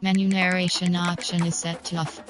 Menu narration option is set to off.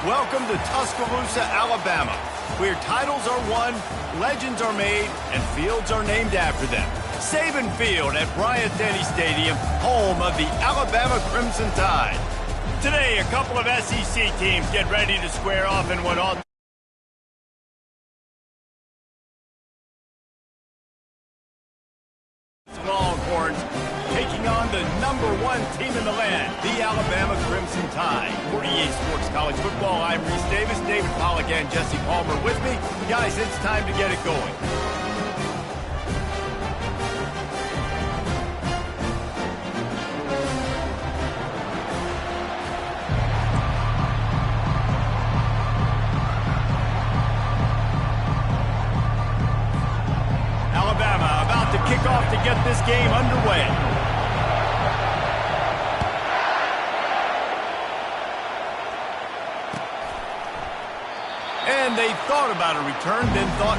Welcome to Tuscaloosa, Alabama, where titles are won, legends are made, and fields are named after them. Saban Field at Bryant-Denny Stadium, home of the Alabama Crimson Tide. Today, a couple of SEC teams get ready to square off in what ought Longhorns taking on the #1 team in the land, the Alabama Crimson Tide. For EA Sports College Football, I'm Reese Davis, David Pollack, and Jesse Palmer with me. Guys, it's time to get it going. Kick off to get this game underway. And they thought about a return, then thought...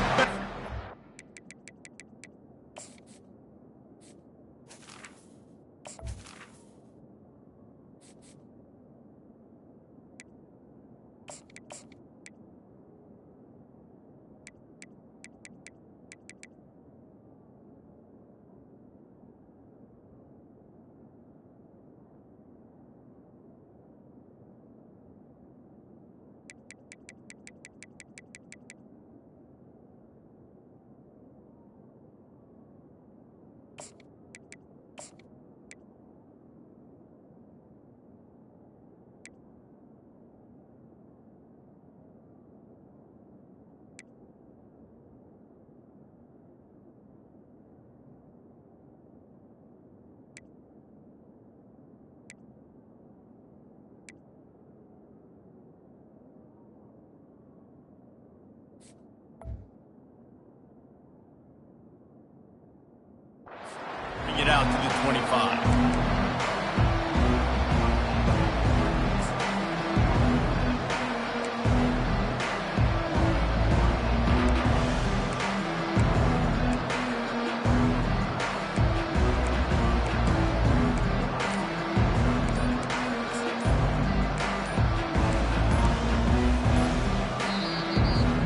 Bring it out to the 25.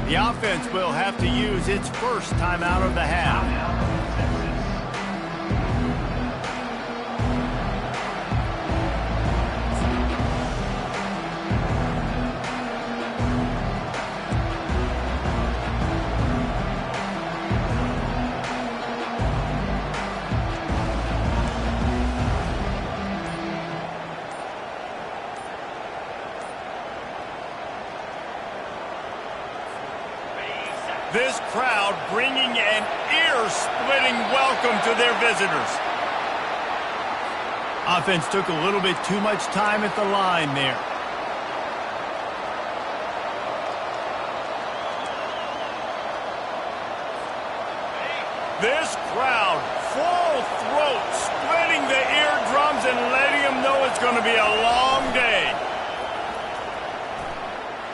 The offense will have to use its first timeout of the half. This crowd bringing an ear-splitting welcome to their visitors. Offense took a little bit too much time at the line there. This crowd, full throat, splitting the eardrums and letting them know it's going to be a long day.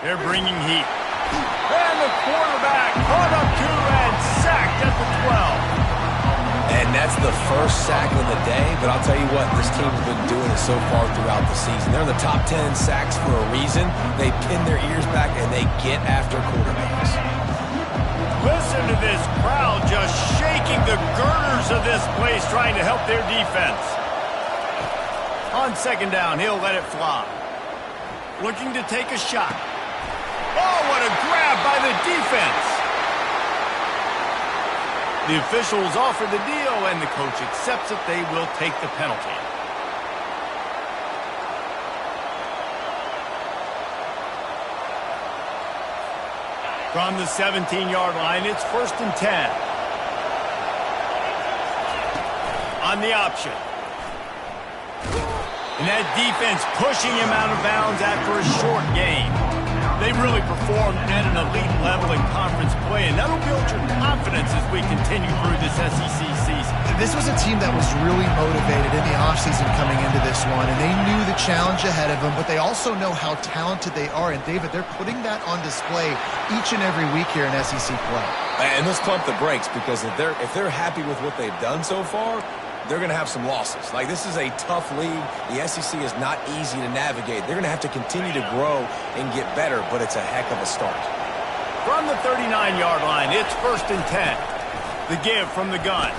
They're bringing heat. And the quarterback caught up to and sacked at the 12. And that's the first sack of the day, but I'll tell you what, this team's been doing it so far throughout the season. They're in the top 10 sacks for a reason. They pin their ears back and they get after quarterbacks. Listen to this crowd just shaking the girders of this place trying to help their defense. On second down, he'll let it fly. Looking to take a shot. Oh, what a grab by the defense. The officials offer the deal, and the coach accepts it. They will take the penalty. From the 17-yard line, it's 1st and 10. On the option. And that defense pushing him out of bounds after a short gain. They really performed at an elite level in conference play, and that'll build your confidence as we continue through this SEC season. This was a team that was really motivated in the offseason coming into this one, and they knew the challenge ahead of them, but they also know how talented they are. And, David, they're putting that on display each and every week here in SEC play. And let's pump the brakes, because if they're happy with what they've done so far, they're going to have some losses. Like, this is a tough league. The SEC is not easy to navigate. They're going to have to continue to grow and get better, but it's a heck of a start. From the 39-yard line, it's 1st and 10. The give from the gun.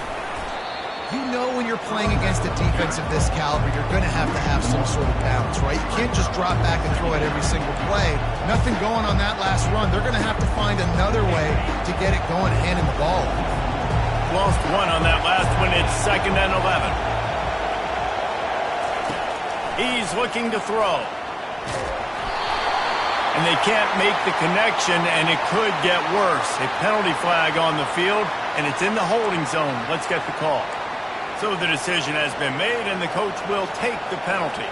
You know when you're playing against a defense of this caliber, you're going to have some sort of balance, right? You can't just drop back and throw it every single play. Nothing going on that last run. They're going to have to find another way to get it going, handing the ball. Lost one on that last one. It's 2nd and 11. He's looking to throw. And they can't make the connection, and it could get worse. A penalty flag on the field, and it's in the holding zone. Let's get the call. So the decision has been made, and the coach will take the penalty.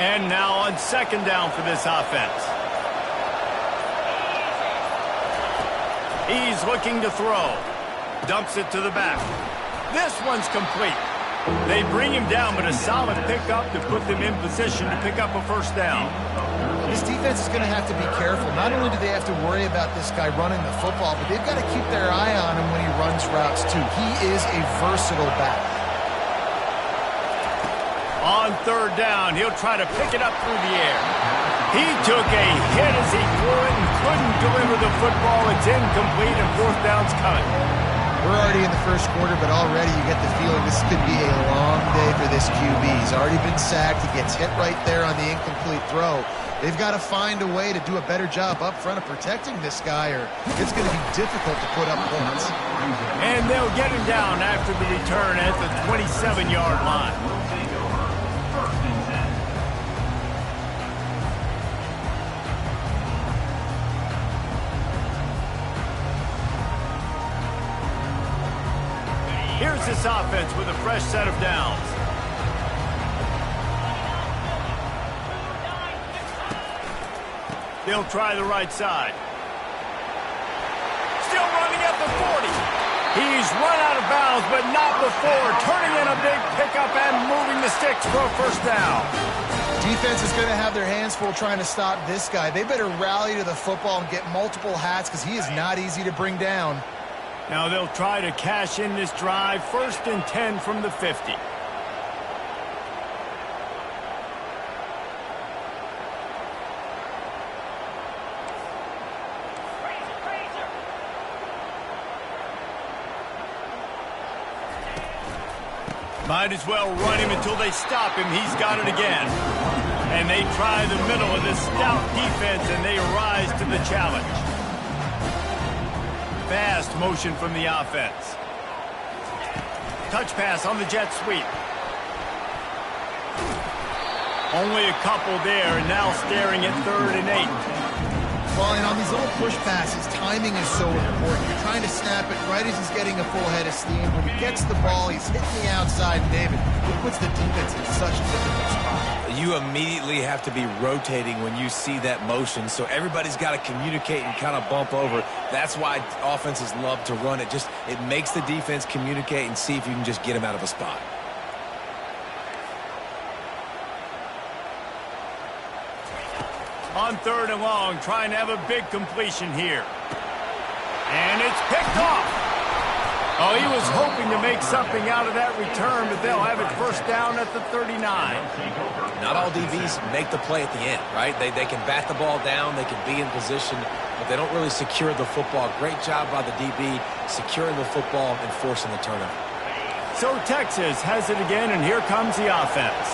And now on 2nd down for this offense. He's looking to throw. Dumps it to the back. This one's complete. They bring him down, but a solid pickup to put them in position to pick up a 1st down. This defense is going to have to be careful. Not only do they have to worry about this guy running the football, but they've got to keep their eye on him when he runs routes, too. He is a versatile back. On 3rd down, he'll try to pick it up through the air. He took a hit as he threw it and couldn't deliver the football. It's incomplete, and 4th down's coming. We're already in the 1st quarter, but already you get the feeling this could be a long day for this QB. He's already been sacked. He gets hit right there on the incomplete throw. They've got to find a way to do a better job up front of protecting this guy, or it's going to be difficult to put up points. And they'll get him down after the return at the 27-yard line. Here's this offense with a fresh set of downs. They'll try the right side. Still running at the 40. He's run out of bounds, but not before. Turning in a big pickup and moving the sticks for a 1st down. Defense is going to have their hands full trying to stop this guy. They better rally to the football and get multiple hats because he is not easy to bring down. Now they'll try to cash in this drive. 1st and 10 from the 50. Might as well run him until they stop him. He's got it again. And they try the middle of this stout defense, and they rise to the challenge. Fast motion from the offense. Touch pass on the jet sweep. Only a couple there, and now staring at 3rd and 8. Well, and on these little push passes, timing is so important. You're trying to snap it right as he's getting a full head of steam. When he gets the ball, he's hitting the outside, David. It puts the defense in such a difficult spot. You immediately have to be rotating when you see that motion, so everybody's got to communicate and kind of bump over. That's why offenses love to run it. It makes the defense communicate and see if you can just get him out of a spot. On 3rd and long, trying to have a big completion here. And it's picked off. Oh, he was hoping to make something out of that return, but they'll have it 1st down at the 39. Not all DBs make the play at the end, right? They can bat the ball down, they can be in position, but they don't really secure the football. Great job by the DB securing the football and forcing the turnover. So Texas has it again, and here comes the offense.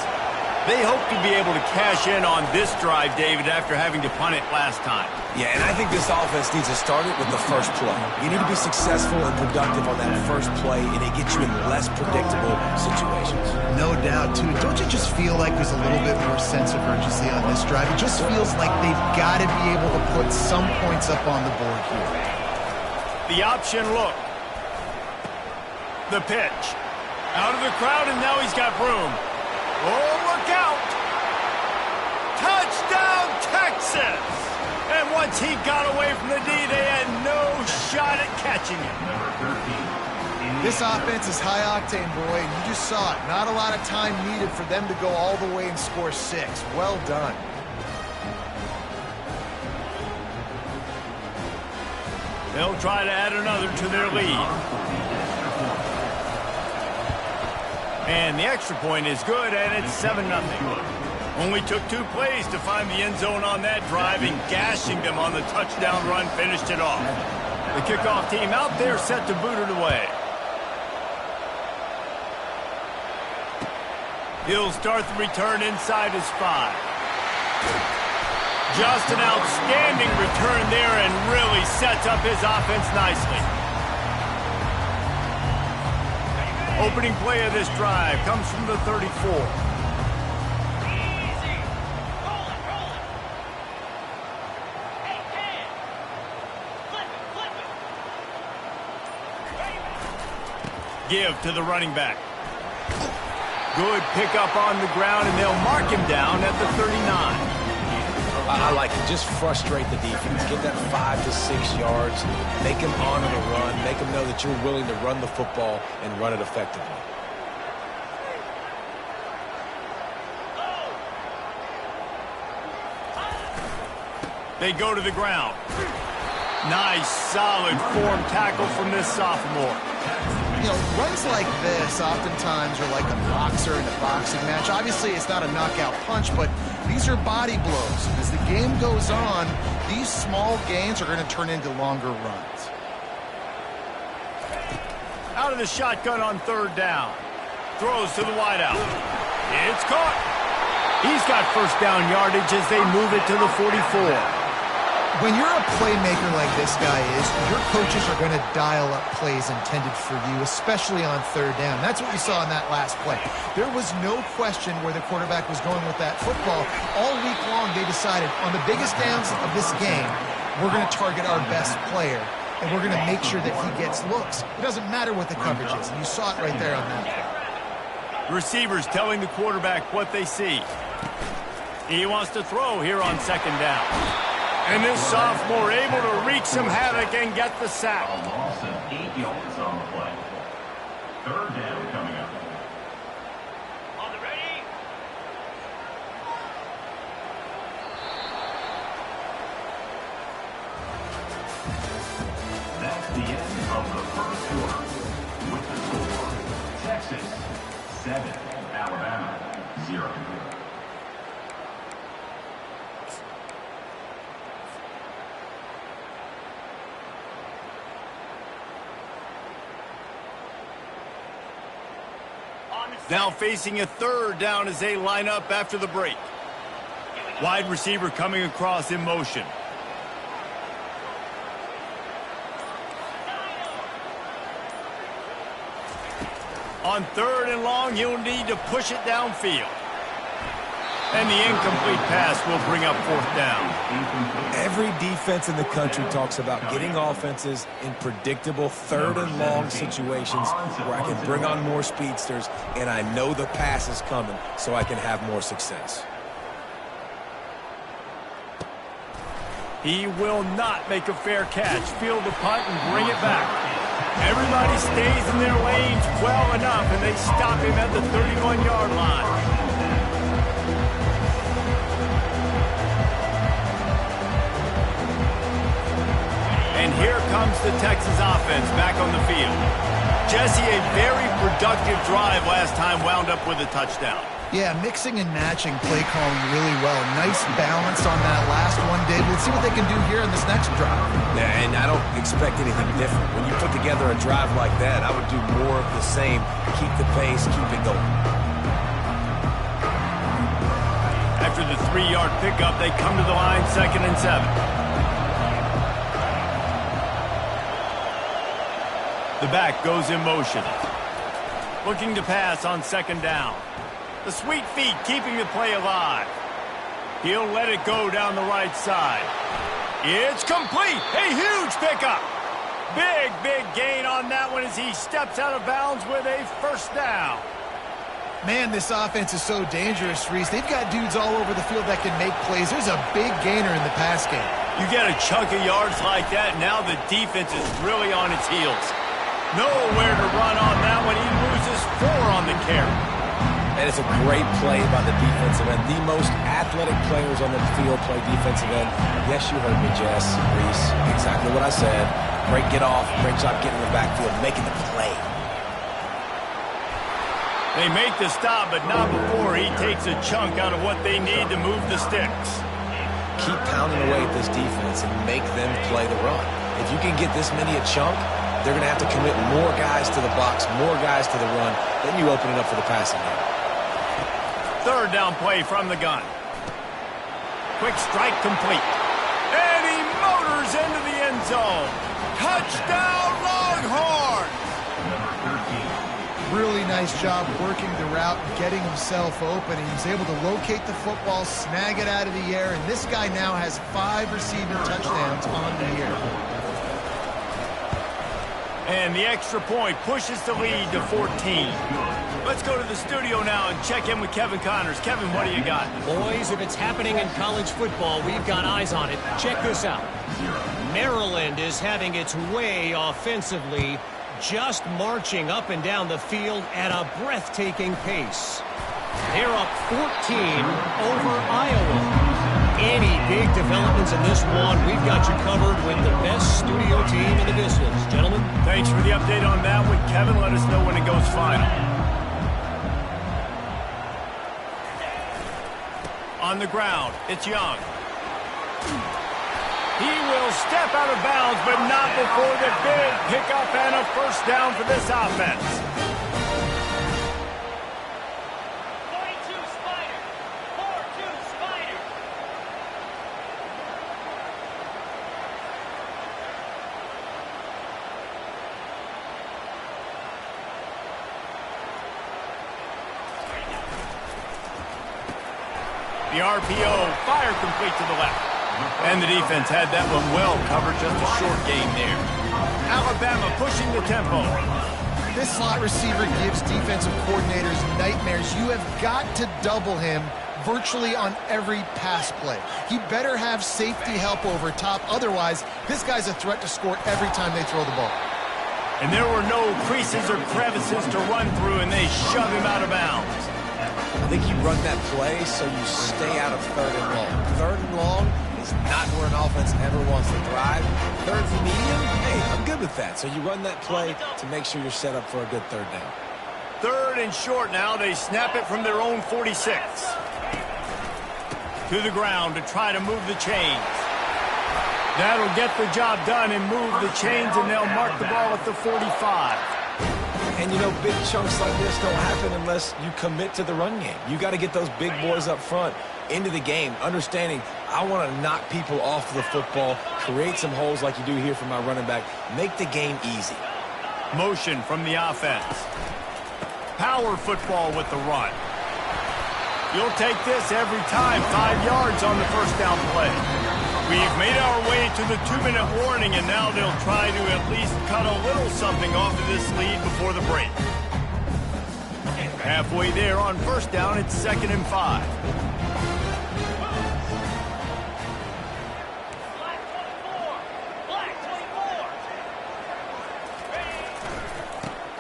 They hope to be able to cash in on this drive, David, after having to punt it last time. Yeah, and I think this offense needs to start it with the first play. You need to be successful and productive on that first play, and it gets you in less predictable situations. No doubt, too. Don't you just feel like there's a little bit more sense of urgency on this drive? It just feels like they've got to be able to put some points up on the board here. The option look. The pitch. Out of the crowd, and now he's got room. Oh, look out! Touchdown, Texas! once he got away from the D, they had no shot at catching him. This offense is high octane, boy, and you just saw it. Not a lot of time needed for them to go all the way and score 6. Well done. They'll try to add another to their lead. And the extra point is good, and it's 7-0. Only took 2 plays to find the end zone on that drive, and gashing them on the touchdown run finished it off. The kickoff team out there set to boot it away. He'll start the return inside his 5. Just an outstanding return there and really sets up his offense nicely. Opening play of this drive comes from the 34. Give to the running back. Good pickup on the ground, and they'll mark him down at the 39. I like it. Just frustrate the defense. Get that 5 to 6 yards. Make them honor the run. Make them know that you're willing to run the football and run it effectively. They go to the ground. Nice, solid form tackle from this sophomore. You know, runs like this oftentimes are like a boxer in a boxing match. Obviously, it's not a knockout punch, but these are body blows. As the game goes on, these small gains are going to turn into longer runs. Out of the shotgun on 3rd down. Throws to the wideout. It's caught. He's got first down yardage as they move it to the 44. When you're a playmaker like this guy is, your coaches are going to dial up plays intended for you, especially on 3rd down. That's what we saw in that last play. There was no question where the quarterback was going with that football. All week long, they decided on the biggest downs of this game, we're going to target our best player, and we're going to make sure that he gets looks. It doesn't matter what the coverage is, and you saw it right there on that play. Receivers telling the quarterback what they see. He wants to throw here on 2nd down. And this sophomore able to wreak some havoc and get the sack. A loss of 8 yards on the play. 3rd down coming up. On the ready. That's the end of the first quarter. With the score, Texas 7, Alabama 0. Now facing a 3rd down as they line up after the break. Wide receiver coming across in motion. On 3rd and long, he'll need to push it downfield. And the incomplete pass will bring up 4th down. Every defense in the country talks about getting offenses in predictable 3rd and long situations where I can bring on more speedsters and I know the pass is coming so I can have more success. He will not make a fair catch. Field the punt and bring it back. Everybody stays in their lanes well enough, and they stop him at the 31-yard line. And here comes the Texas offense back on the field. Jesse, a very productive drive last time wound up with a touchdown. Yeah, mixing and matching play calling really well. Nice balance on that last one, Dave. Let's see what they can do here in this next drive. Yeah, and I don't expect anything different. When you put together a drive like that, I would do more of the same. Keep the pace, keep it going. After the 3-yard pickup, they come to the line 2nd and 7. The back goes in motion. Looking to pass on 2nd down. The sweet feet keeping the play alive. He'll let it go down the right side. It's complete. A huge pickup. Big gain on that one as he steps out of bounds with a 1st down. Man, this offense is so dangerous, Reese. They've got dudes all over the field that can make plays. There's a big gainer in the pass game. You get a chunk of yards like that, now the defense is really on its heels. Nowhere to run on that one. He loses 4 on the carry. And it's a great play by the defensive end. The most athletic players on the field play defensive end. Yes, you heard me, Jess, Reese. Exactly what I said. Great get off, great job getting in the backfield, making the play. They make the stop, but not before he takes a chunk out of what they need to move the sticks. Keep pounding away at this defense and make them play the run. If you can get this many a chunk, they're going to have to commit more guys to the box, more guys to the run. Then you open it up for the passing game. Third down play from the gun. Quick strike complete. And he motors into the end zone. Touchdown, Longhorn! Really nice job working the route and getting himself open. He was able to locate the football, snag it out of the air, and this guy now has 5 receiving touchdowns on the year. And the extra point pushes the lead to 14. Let's go to the studio now and check in with Kevin Connors. Kevin, what do you got? Boys, if it's happening in college football, we've got eyes on it. Check this out. Maryland is having its way offensively, just marching up and down the field at a breathtaking pace. They're up 14 over Iowa. Any big developments in this one, we've got you covered with the best studio team in the business. Gentlemen. Thanks for the update on that one, Kevin. Let us know when it goes final. On the ground, it's Young. He will step out of bounds, but not before the big pickup and a first down for this offense. 42 Spider, 4-2 Spider. The RPO, fire complete to the left. And the defense had that one well covered, just a short game there. Alabama pushing the tempo. This slot receiver gives defensive coordinators nightmares. You have got to double him virtually on every pass play. He better have safety help over top. Otherwise, this guy's a threat to score every time they throw the ball. And there were no creases or crevices to run through, and they shove him out of bounds. I think you run that play so you stay out of 3rd and long. 3rd and long is not where an offense ever wants to thrive. 3rd and medium, hey, I'm good with that. So you run that play to make sure you're set up for a good 3rd down. 3rd and short now. They snap it from their own 46. To the ground to try to move the chains. That'll get the job done and move the chains, and they'll mark the ball at the 45. And, you know, big chunks like this don't happen unless you commit to the run game. You got to get those big boys up front into the game, understanding I want to knock people off the football, create some holes like you do here for my running back, make the game easy. Motion from the offense. Power football with the run. You'll take this every time. 5 yards on the first down play. We've made our way to the 2-minute warning, and now they'll try to at least cut a little something off of this lead before the break. Halfway there on first down, it's 2nd and 5.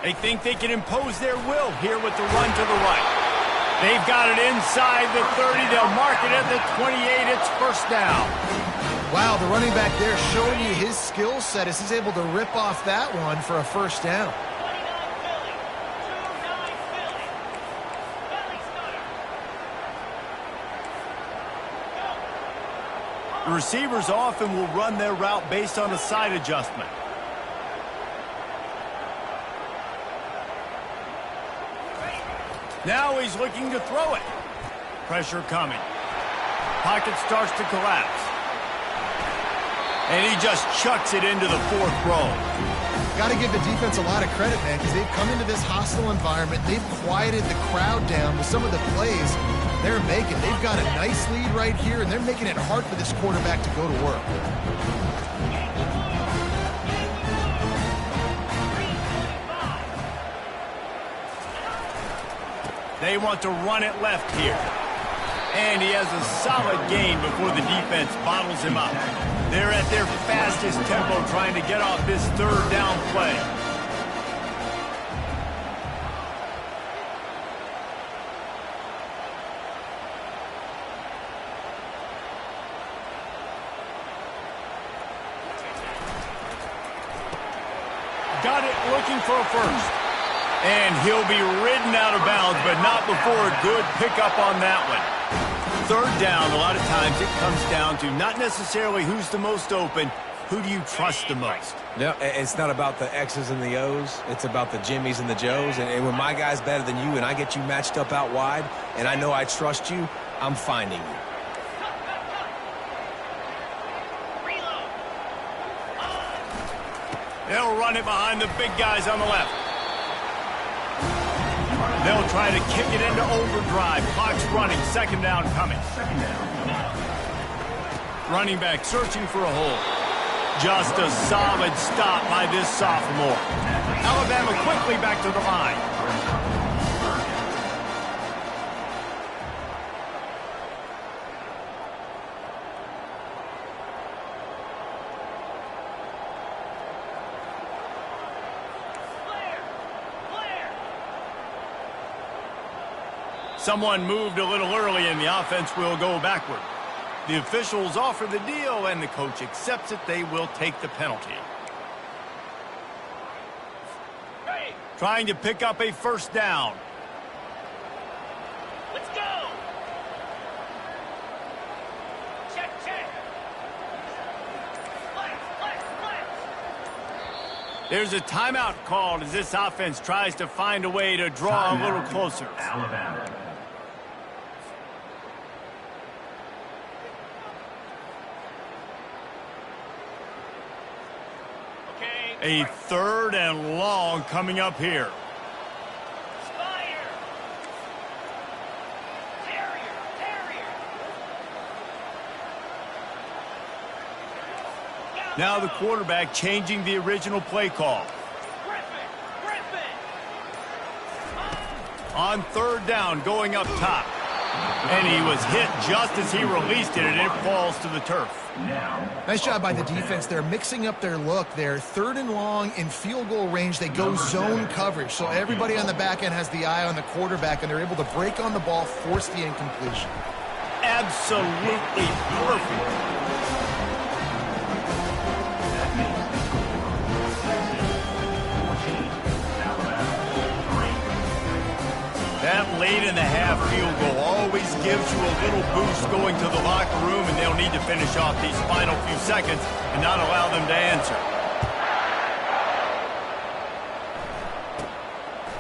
They think they can impose their will here with the run to the right. They've got it inside the 30. They'll mark it at the 28. It's first down. Wow, the running back there showing you his skill set as he's able to rip off that one for a first down. 29 Philly. The receivers often will run their route based on a side adjustment. Now he's looking to throw it. Pressure coming. Pocket starts to collapse. And he just chucks it into the 4th row. Got to give the defense a lot of credit, man, because they've come into this hostile environment. They've quieted the crowd down with some of the plays they're making. They've got a nice lead right here, and they're making it hard for this quarterback to go to work. They want to run it left here. And he has a solid gain before the defense bottles him up. They're at their fastest tempo trying to get off this third down play. Got it, looking for a first. And he'll be ridden out of bounds, but not before a good pickup on that one. Third down, a lot of times it comes down to not necessarily who's the most open, who do you trust the most? No, it's not about the X's and the O's. It's about the Jimmys and the Joes. And when my guy's better than you and I get you matched up out wide, and I know I trust you, I'm finding you. They'll run it behind the big guys on the left. They'll try to kick it into overdrive. Clock's running. Second down coming. Running back searching for a hole. Just a solid stop by this sophomore. Alabama quickly back to the line. Someone moved a little early and the offense will go backward. The officials offer the deal and the coach accepts it. They will take the penalty. Hey, Trying to pick up a first down. let's go. Check, check. Flex. There's a timeout called as this offense tries to find a way to draw a little closer. Alabama. A third and long coming up here. Spire. Terrier. Now the quarterback changing the original play call. Griffin. On third down, going up top. And he was hit just as he released it, and it falls to the turf. Nice job by the defense. They're mixing up their look. They're third and long in field goal range. They go zone coverage. So everybody on the back end has the eye on the quarterback, and they're able to break on the ball, force the incompletion. Absolutely perfect. That late in the half field goal always gives you a little boost going to the locker room, and they'll need to finish off these final few seconds and not allow them to answer.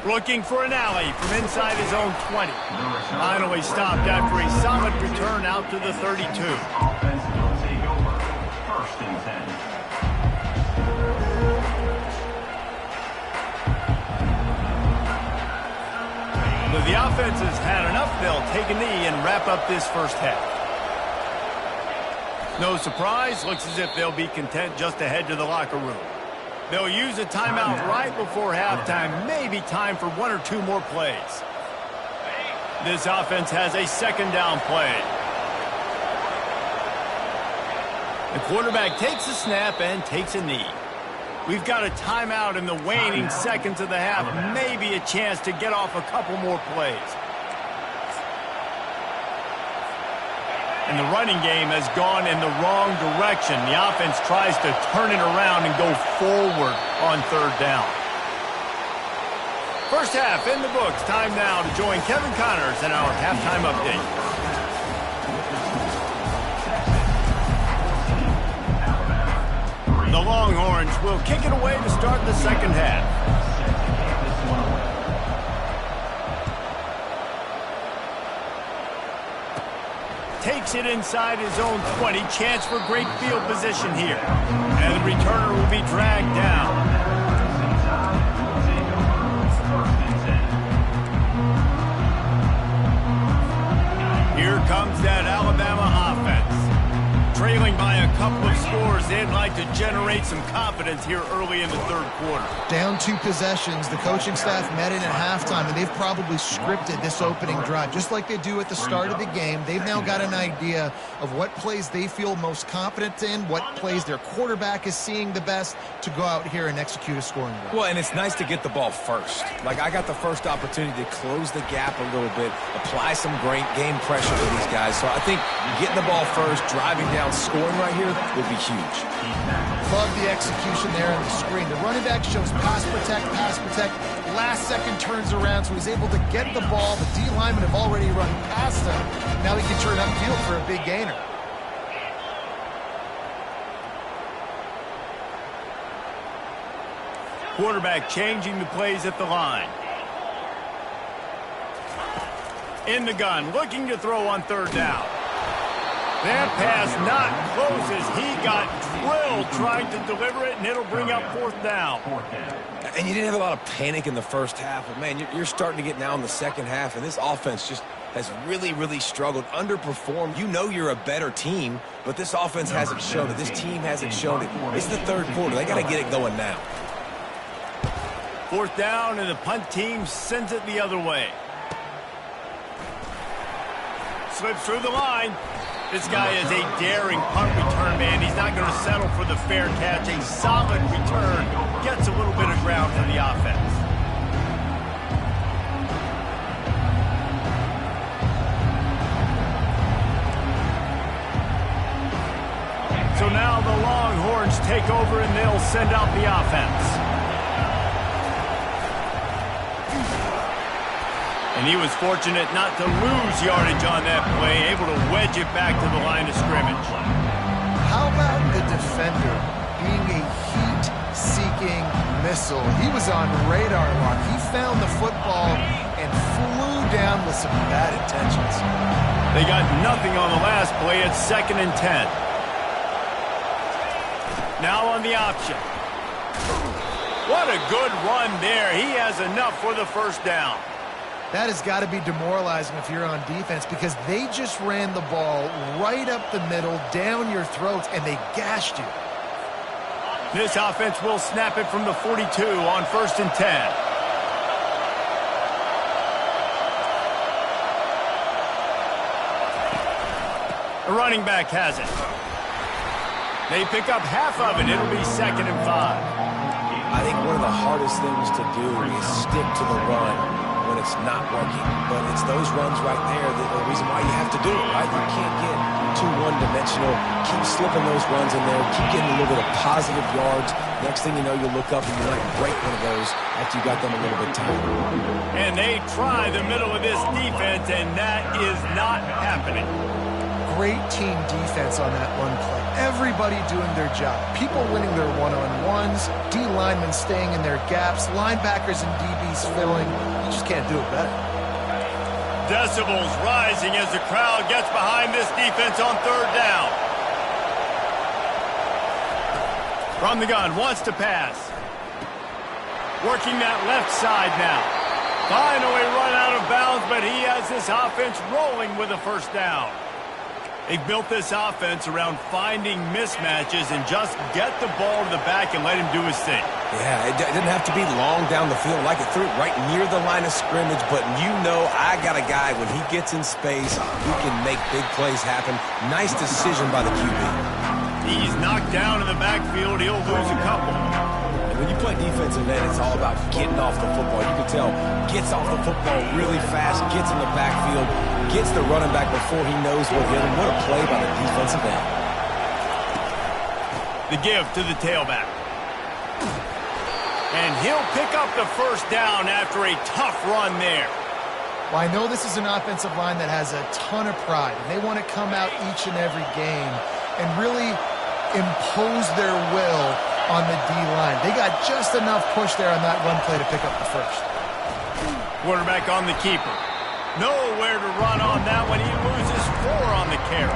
Looking for an alley from inside his own 20. Finally stopped after a solid return out to the 32. Offense will take over. First and 10. The offense has had enough. They'll take a knee and wrap up this first half. No surprise. Looks as if they'll be content just to head to the locker room. They'll use a timeout right before halftime. Maybe time for one or two more plays. This offense has a second down play. The quarterback takes a snap and takes a knee. We've got a timeout in the waning seconds of the half. Maybe a chance to get off a couple more plays. And the running game has gone in the wrong direction. The offense tries to turn it around and go forward on third down. First half in the books. Time now to join Kevin Connors in our halftime update. The Longhorns will kick it away to start the second half. Takes it inside his own 20. Chance for great field position here. And the returner will be dragged down. Here comes that Alabama offense. Trailing by a couple of scores, they'd like to generate some confidence here early in the third quarter. Down 2 possessions, the coaching staff met in at halftime, and they've probably scripted this opening drive. Just like they do at the start of the game, they've now got an idea of what plays they feel most confident in, what plays their quarterback is seeing the best to go out here and execute a scoring drive. Well, and it's nice to get the ball first. Like, I got the first opportunity to close the gap a little bit, apply some great game pressure to these guys. So I think getting the ball first, driving down, scoring right here would be huge. Love the execution there on the screen. The running back shows pass protect, last second turns around, so he's able to get the ball. The D linemen have already run past him. Now he can turn upfield for a big gainer. Quarterback changing the plays at the line. In the gun, looking to throw on third down. That pass not close as he got drilled trying to deliver it, and it'll bring up fourth down. And you didn't have a lot of panic in the first half, but, man, you're starting to get now in the second half, and this offense just has really, really struggled, underperformed. You know you're a better team, but this offense hasn't shown it. This team hasn't shown it. It's the third quarter. They got to get it going now. Fourth down, and the punt team sends it the other way. Slips through the line. This guy is a daring punt return man. He's not going to settle for the fair catch. A solid return. Gets a little bit of ground for the offense. So now the Longhorns take over and they'll send out the offense. And he was fortunate not to lose yardage on that play, able to wedge it back to the line of scrimmage. How about the defender being a heat-seeking missile? He was on radar lock. He found the football and flew down with some bad intentions. They got nothing on the last play. It's 2nd and 10. Now on the option. What a good run there. He has enough for the first down. That has got to be demoralizing if you're on defense, because they just ran the ball right up the middle, down your throats, and they gashed you. This offense will snap it from the 42 on 1st and 10. The running back has it. They pick up half of it. It'll be 2nd and 5. I think one of the hardest things to do is stick to the run when it's not working. But it's those runs right there that are the reason why you have to do it, right? You can't get too one-dimensional. Keep slipping those runs in there. Keep getting a little bit of positive yards. Next thing you know, you look up and you might break one of those after you got them a little bit tight. And they try the middle of this defense, and that is not happening. Great team defense on that run play. Everybody doing their job. People winning their one-on-ones, D linemen staying in their gaps, linebackers and DBs filling. You just can't do it better. Decibels rising as the crowd gets behind this defense on third down. From the gun, wants to pass. Working that left side now. Finally run out of bounds, but he has this offense rolling with a first down. They've built this offense around finding mismatches and just get the ball to the back and let him do his thing. Yeah, it didn't have to be long down the field. Like, it threw it right near the line of scrimmage, but you know I got a guy, when he gets in space, who can make big plays happen. Nice decision by the QB. He's knocked down in the backfield. He'll lose a couple. And when you play defensive end, it's all about getting off the football. You can tell, gets off the football really fast, gets in the backfield, gets the running back before he knows what hit him. What a play by the defensive end. The give to the tailback. And he'll pick up the first down after a tough run there. Well, I know this is an offensive line that has a ton of pride, and they want to come out each and every game and really impose their will on the D-line. They got just enough push there on that run play to pick up the first. Quarterback on the keeper. Nowhere to run on that one. He loses 4 on the carry.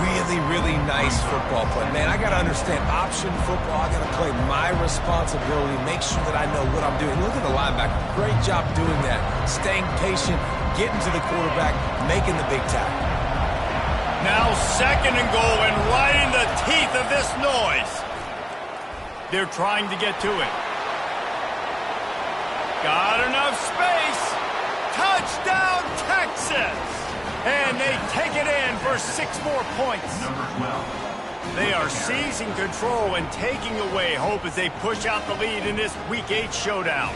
Really, really nice football play. Man, I got to understand option football. I got to play my responsibility, make sure that I know what I'm doing. Look at the linebacker. Great job doing that. Staying patient, getting to the quarterback, making the big tackle. Now second and goal and right in the teeth of this noise. They're trying to get to it. Got enough space. Touchdown, Texas! And they take it in for 6 more points. Number 12. They are seizing control and taking away hope as they push out the lead in this Week 8 showdown.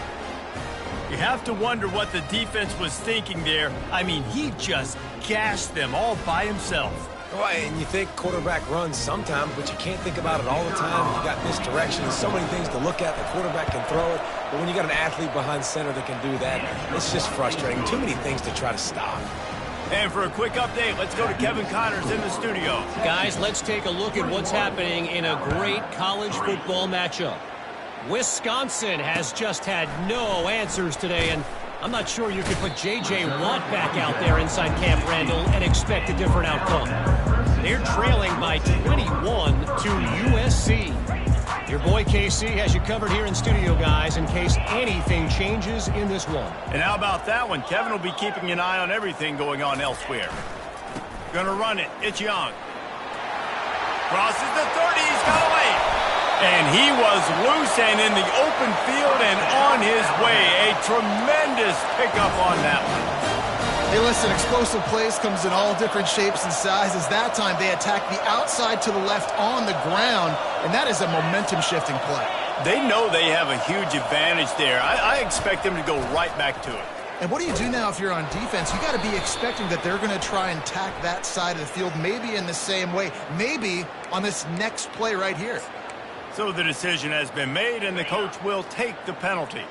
You have to wonder what the defense was thinking there. I mean, he just gashed them all by himself. Well, and you think quarterback runs sometimes, but you can't think about it all the time. You got misdirection and so many things to look at. The quarterback can throw it, but when you got an athlete behind center that can do that, it's just frustrating. Too many things to try to stop. And for a quick update, let's go to Kevin Connors in the studio. Guys, let's take a look at what's happening in a great college football matchup. Wisconsin has just had no answers today, and I'm not sure you could put J.J. Watt back out there inside Camp Randall and expect a different outcome. They're trailing by 21 to USC. Your boy KC has you covered here in studio, guys, in case anything changes in this one. And how about that one? Kevin will be keeping an eye on everything going on elsewhere. Gonna run it. It's Young. Crosses the 30. He's got away. And he was loose and in the open field and on his way. A tremendous pickup on that one. Hey, listen, explosive plays comes in all different shapes and sizes. That time they attacked the outside to the left on the ground, and that is a momentum-shifting play. They know they have a huge advantage there. I expect them to go right back to it. And what do you do now if you're on defense? You got to be expecting that they're going to try and tack that side of the field, maybe in the same way, maybe on this next play right here. So the decision has been made, and the coach will take the penalty.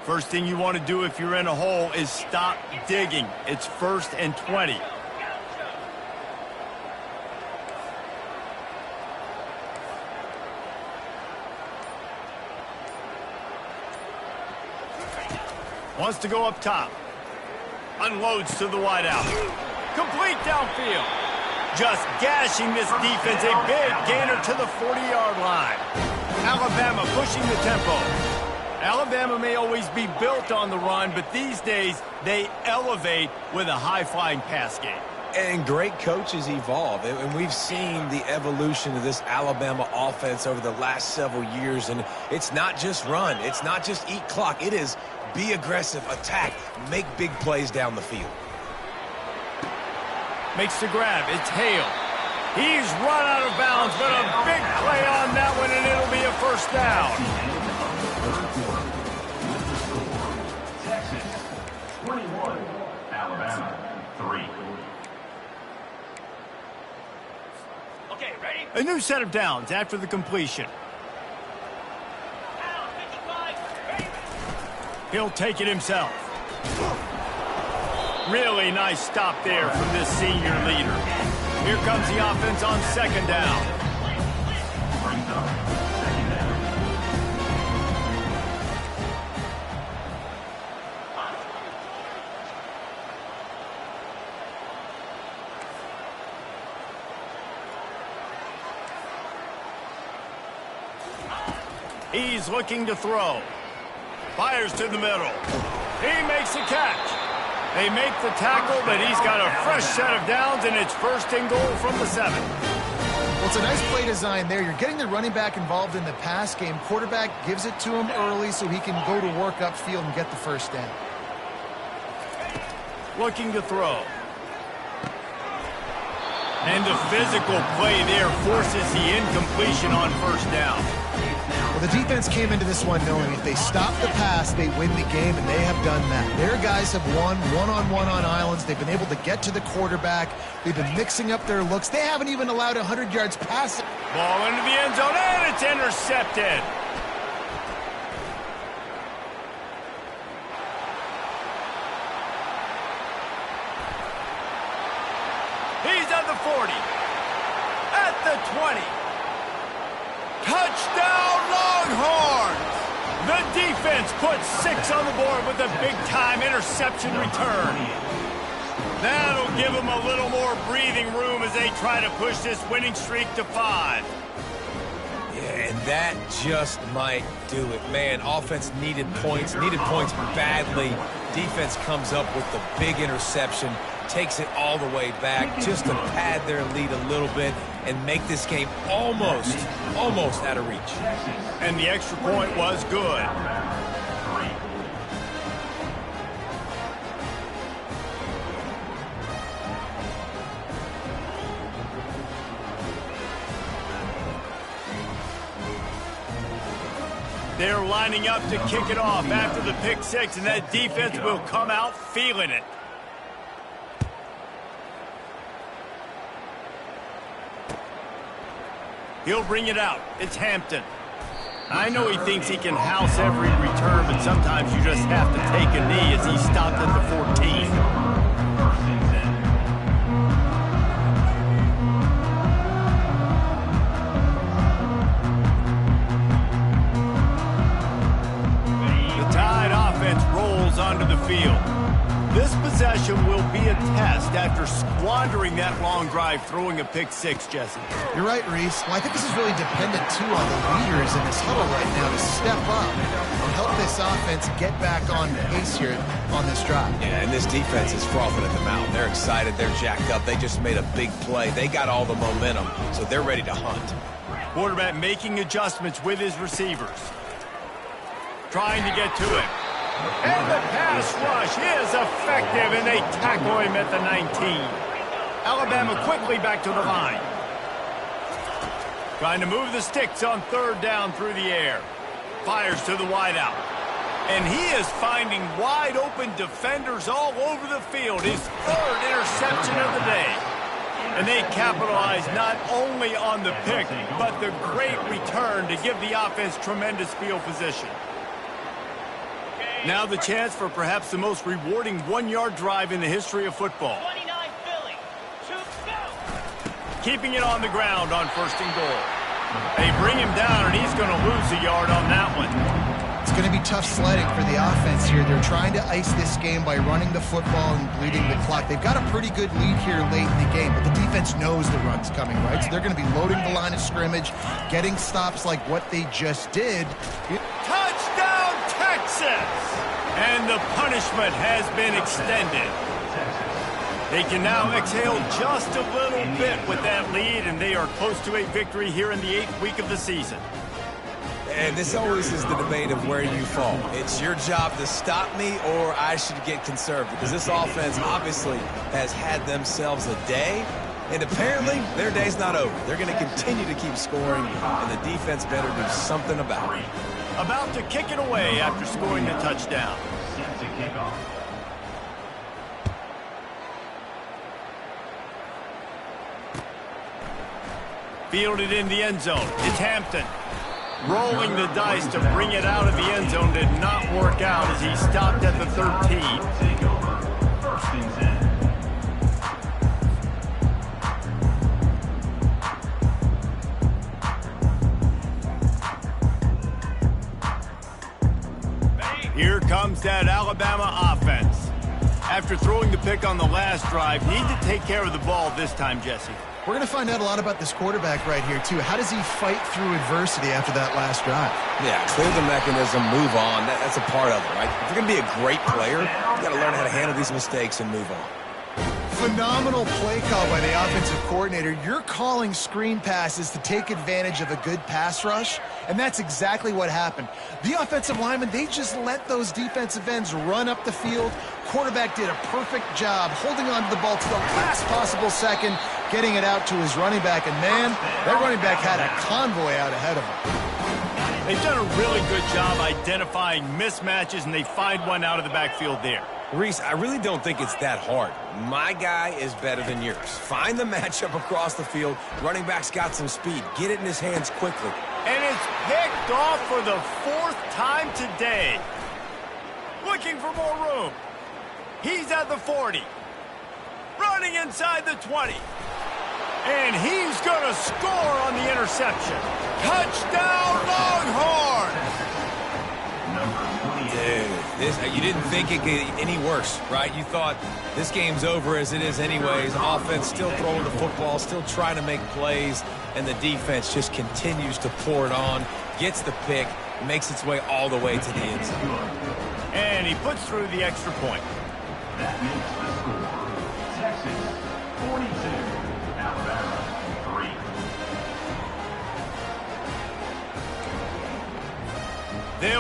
First thing you want to do if you're in a hole is stop digging. It's 1st and 20. Wants to go up top. Unloads to the wideout. Complete downfield. Just gashing this defense. A big gainer to the 40-yard line. Alabama pushing the tempo. Alabama may always be built on the run, but these days they elevate with a high-flying pass game. And great coaches evolve, and we've seen the evolution of this Alabama offense over the last several years, and it's not just run. It's not just eat clock. It is be aggressive, attack, make big plays down the field. Makes the grab. It's Hale. He's run out of bounds, but a big play on that one, and it'll be a 1st down. Texas 21, Alabama 3. Okay, ready? A new set of downs after the completion. Down, 55, ready? He'll take it himself. Really nice stop there from this senior leader. Here comes the offense on 2nd down. Brings up 2nd down. He's looking to throw. Fires to the middle. He makes a catch. They make the tackle, but he's got a fresh set of downs, and it's 1st and goal from the 7. Well, it's a nice play design there. You're getting the running back involved in the pass game. Quarterback gives it to him early so he can go to work upfield and get the 1st down. Looking to throw. And the physical play there forces the incompletion on 1st down. Well, the defense came into this one knowing if they stop the pass, they win the game, and they have done that. Their guys have won one-on-one on islands. They've been able to get to the quarterback. They've been mixing up their looks. They haven't even allowed 100 yards passing. Ball into the end zone, and it's intercepted. He's at the 40. At the 20. Touchdown, Longhorns! The defense puts 6 on the board with a big-time interception return. That'll give them a little more breathing room as they try to push this winning streak to 5. Yeah, and that just might do it. Man, offense needed points badly. Defense comes up with the big interception, takes it all the way back just to pad their lead a little bit and make this game almost out of reach. And the extra point was good. They're lining up to kick it off after the pick six, and that defense will come out feeling it. He'll bring it out. It's Hampton. I know he thinks he can house every return, but sometimes you just have to take a knee as he stopped at the 14. Onto the field. This possession will be a test after squandering that long drive throwing a pick six, Jesse. You're right, Reese. Well, I think this is really dependent, too, on the leaders in this huddle right now to step up and help this offense get back on pace here on this drive. Yeah, and this defense is frothing at the mouth. They're excited. They're jacked up. They just made a big play. They got all the momentum, so they're ready to hunt. Quarterback making adjustments with his receivers. Trying to get to it. And the pass rush is effective, and they tackle him at the 19. Alabama quickly back to the line. Trying to move the sticks on third down through the air. Fires to the wideout. And he is finding wide open defenders all over the field. His third interception of the day. And they capitalize not only on the pick, but the great return to give the offense tremendous field position. Now the chance for perhaps the most rewarding one-yard drive in the history of football. 29 Philly. Keeping it on the ground on first and goal. They bring him down, and he's going to lose a yard on that one. It's going to be tough sledding for the offense here. They're trying to ice this game by running the football and bleeding the clock. They've got a pretty good lead here late in the game, but the defense knows the run's coming, right? So they're going to be loading the line of scrimmage, getting stops like what they just did. Touchdown, Texas! And the punishment has been extended. They can now exhale just a little bit with that lead, and they are close to a victory here in the 8th week of the season. And this always is the debate of where you fall. It's your job to stop me, or I should get conserved, because this offense obviously has had themselves a day, and apparently their day's not over. They're going to continue to keep scoring, and the defense better do something about it. About to kick it away after scoring the touchdown. Set to kick off. Fielded in the end zone. It's Hampton. Rolling the dice to bring it out of the end zone did not work out as he stopped at the 13. Take over. First and 10. Here comes that Alabama offense. After throwing the pick on the last drive, need to take care of the ball this time, Jesse. We're going to find out a lot about this quarterback right here, too. How does he fight through adversity after that last drive? Yeah, clear the mechanism, move on. That's a part of it, right? If you're going to be a great player, you got to learn how to handle these mistakes and move on. Phenomenal play call by the offensive coordinator. You're calling screen passes to take advantage of a good pass rush, and that's exactly what happened. The offensive linemen, they just let those defensive ends run up the field. Quarterback did a perfect job holding on to the ball to the last possible second, getting it out to his running back, and man, that running back had a convoy out ahead of him. They've done a really good job identifying mismatches, and they find one out of the backfield there. Reese, I really don't think it's that hard. My guy is better than yours. Find the matchup across the field. Running back's got some speed. Get it in his hands quickly. And it's picked off for the 4th time today. Looking for more room. He's at the 40. Running inside the 20. And he's going to score on the interception. Touchdown, Longhorns! Dude, you didn't think it could get any worse, right? You thought this game's over as it is anyways. Offense still throwing the football, still trying to make plays, and the defense just continues to pour it on, gets the pick, makes its way all the way to the end zone. And he puts through the extra point. That makes the score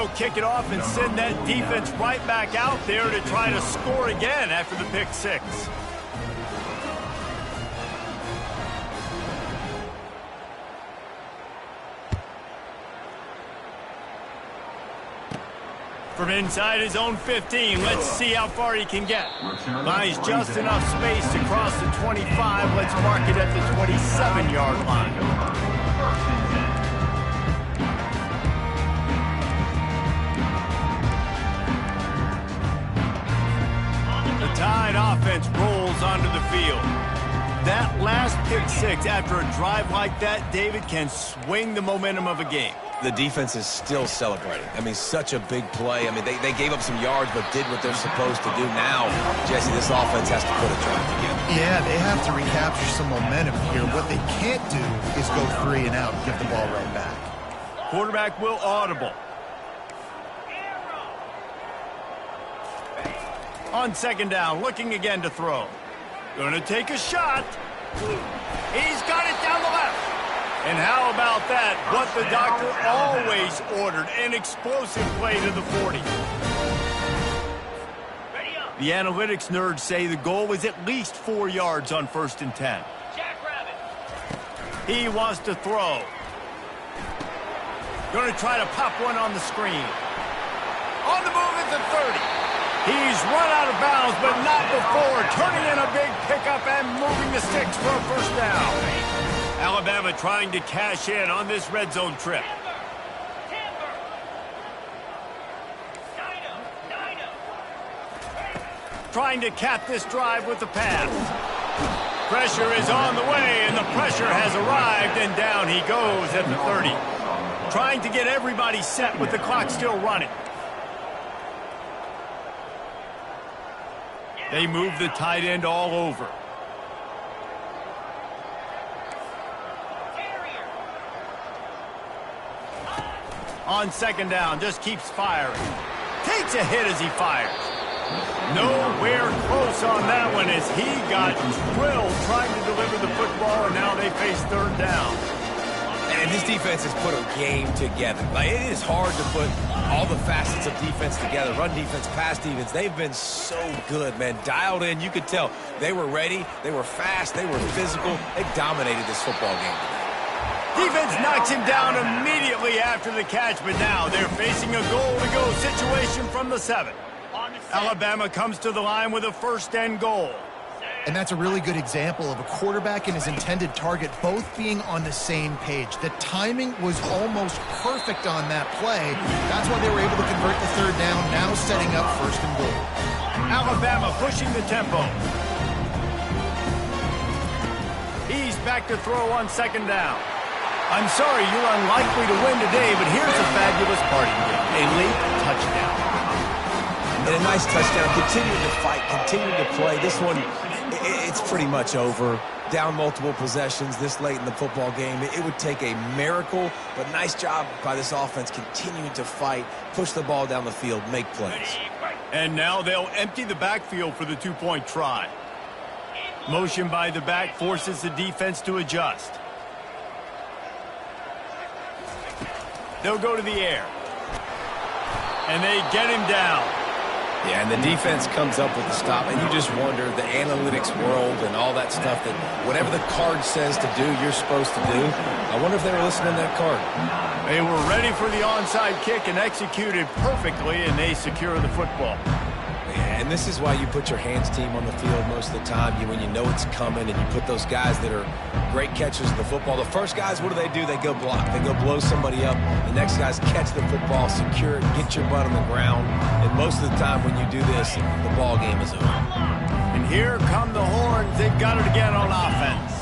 they'll kick it off and send that defense right back out there to try to score again after the pick six. From inside his own 15, let's see how far he can get. Buys just enough space to cross the 25. Let's mark it at the 27-yard line. The Tide offense rolls onto the field. That last pick six after a drive like that, David, can swing the momentum of a game. The defense is still celebrating. I mean, such a big play. I mean, they gave up some yards but did what they're supposed to do. Now, Jesse, this offense has to put a drive together. Yeah, they have to recapture some momentum here. What they can't do is go 3 and out and give the ball right back. Quarterback will audible. On second down, looking again to throw. Gonna take a shot. He's got it down the left. And how about that? What the doctor always ordered, an explosive play to the 40. The analytics nerds say the goal was at least 4 yards on 1st and 10. He wants to throw. Going to try to pop one on the screen. On the move at the 30. He's run out of bounds, but not before turning in a big pickup and moving the sticks for a first down. Alabama trying to cash in on this red zone trip. Trying to cap this drive with the pass. Pressure is on the way, and the pressure has arrived, and down he goes at the 30. Trying to get everybody set with the clock still running. They move the tight end all over. On second down, just keeps firing. Takes a hit as he fires. Nowhere close on that one as he got drilled trying to deliver the football, and now they face third down. And this defense has put a game together. Like, it is hard to put all the facets of defense together. Run defense, pass defense. They've been so good, man. Dialed in. You could tell they were ready. They were fast. They were physical. They dominated this football game today. Defense knocks him down immediately after the catch, but now they're facing a goal-to-go situation from the 7. Alabama comes to the line with a 1st and goal. And that's a really good example of a quarterback and his intended target both being on the same page. The timing was almost perfect on that play. That's why they were able to convert the 3rd down, now setting up 1st and goal. Alabama pushing the tempo. He's back to throw on 2nd down. I'm sorry, you're unlikely to win today, but here's a fabulous parting game. A late touchdown. And a nice touchdown. Continuing to fight, continuing to play. This one, it's pretty much over. Down multiple possessions this late in the football game. It would take a miracle, but nice job by this offense continuing to fight, push the ball down the field, make plays. And now they'll empty the backfield for the 2-point try. Motion by the back forces the defense to adjust. They'll go to the air. And they get him down. Yeah, and the defense comes up with the stop, and you just wonder, the analytics world and all that stuff, that whatever the card says to do, you're supposed to do. I wonder if they were listening to that card. They were ready for the onside kick and executed perfectly, and they secure the football. Yeah, and this is why you put your hands team on the field most of the time, when you know it's coming, and you put those guys that are great catchers of the football. The first guys, what do? They go block. They go blow somebody up. The next guys catch the football, secure it, get your butt on the ground. And most of the time when you do this, the ball game is over. And here come the horns. They've got it again on offense.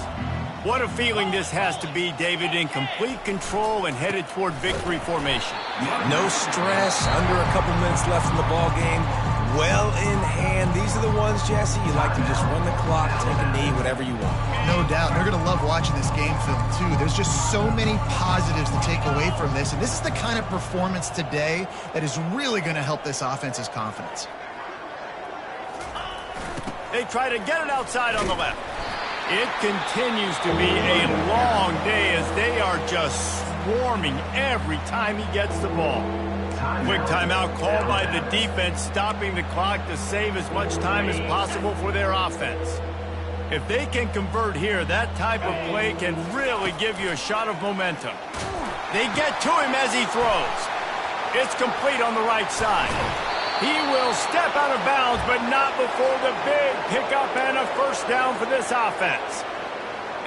What a feeling this has to be, David, in complete control and headed toward victory formation. No stress, under a couple minutes left in the ball game. Well in hand. These are the ones, Jesse, you like to just run the clock, take a knee, whatever you want. No doubt. They're going to love watching this game film, too. There's just so many positives to take away from this. And this is the kind of performance today that is really going to help this offense's confidence. They try to get it outside on the left. It continues to be a long day as they are just swarming every time he gets the ball. Quick timeout called by the defense, stopping the clock to save as much time as possible for their offense. If they can convert here, that type of play can really give you a shot of momentum. They get to him as he throws. It's complete on the right side. He will step out of bounds, but not before the big pickup and a first down for this offense.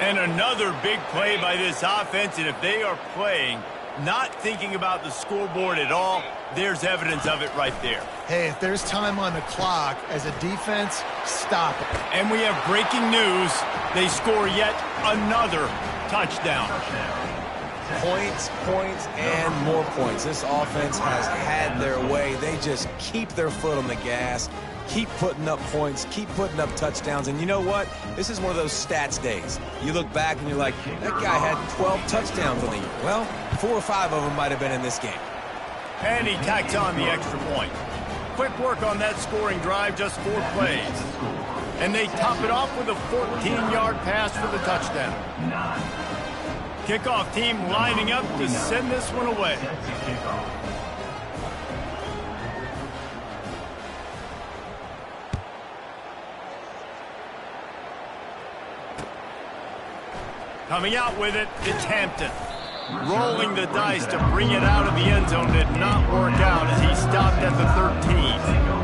And another big play by this offense, and if they are playing, not thinking about the scoreboard at all, there's evidence of it right there. Hey, if there's time on the clock, as a defense, stop it. And we have breaking news. They score yet another touchdown. Points, points, and more points. This offense has had their way. They just keep their foot on the gas, keep putting up points, keep putting up touchdowns. And you know what? This is one of those stats days. You look back and you're like, that guy had 12 touchdowns on the year. Well, 4 or 5 of them might have been in this game. And he tacks on the extra point. Quick work on that scoring drive, just 4 plays. And they top it off with a 14-yard pass for the touchdown. Kickoff team lining up to send this one away. Coming out with it, it's Hampton. Rolling the dice to bring it out of the end zone did not work out as he stopped at the 13.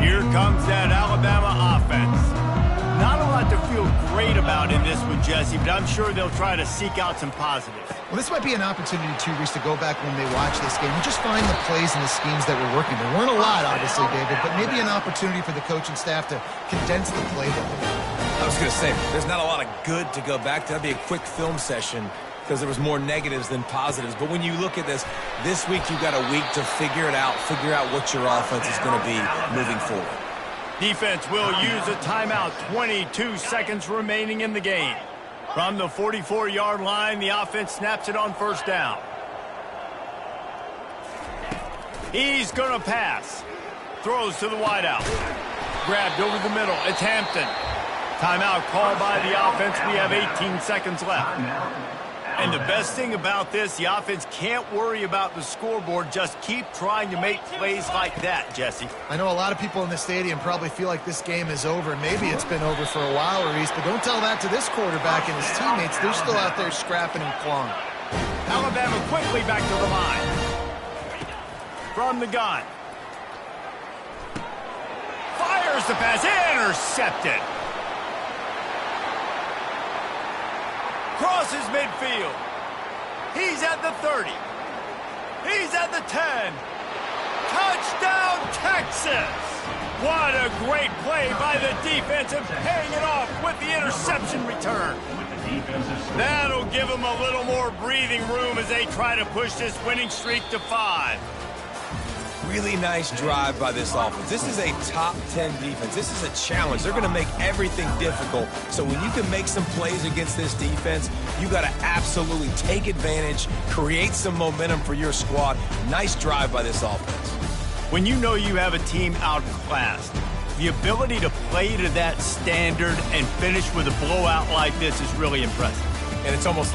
Here comes that Alabama offense. Not a lot to feel great about in this one, Jesse, but I'm sure they'll try to seek out some positives. Well, this might be an opportunity, too, Reese, to go back when they watch this game and just find the plays and the schemes that were working. There weren't a lot, obviously, David, but maybe an opportunity for the coaching staff to condense the playbook. I was going to say, there's not a lot of good to go back to. That'd be a quick film session because there was more negatives than positives. But when you look at this week you've got a week to figure it out, figure out what your offense is going to be moving forward. Defense will use a timeout. 22 seconds remaining in the game. From the 44-yard line, the offense snaps it on first down. He's going to pass. Throws to the wideout. Grabbed over the middle. It's Hampton. Timeout called by the offense. We have 18 seconds left. And the best thing about this, the offense can't worry about the scoreboard. Just keep trying to make plays like that, Jesse. I know a lot of people in the stadium probably feel like this game is over. Maybe it's been over for a while, Reese, but don't tell that to this quarterback and his teammates. They're still out there scrapping and clawing. Alabama quickly back to the line. From the gun. Fires the pass. Intercepted. Crosses midfield. He's at the 30. He's at the 10. Touchdown, Texas! What a great play by the defense and paying it off with the interception return. That'll give them a little more breathing room as they try to push this winning streak to 5. Really nice drive by this offense. This is a top 10 defense. This is a challenge. They're going to make everything difficult. So when you can make some plays against this defense, you got to absolutely take advantage, create some momentum for your squad. Nice drive by this offense. When you know you have a team outclassed, the ability to play to that standard and finish with a blowout like this is really impressive. And it's almost like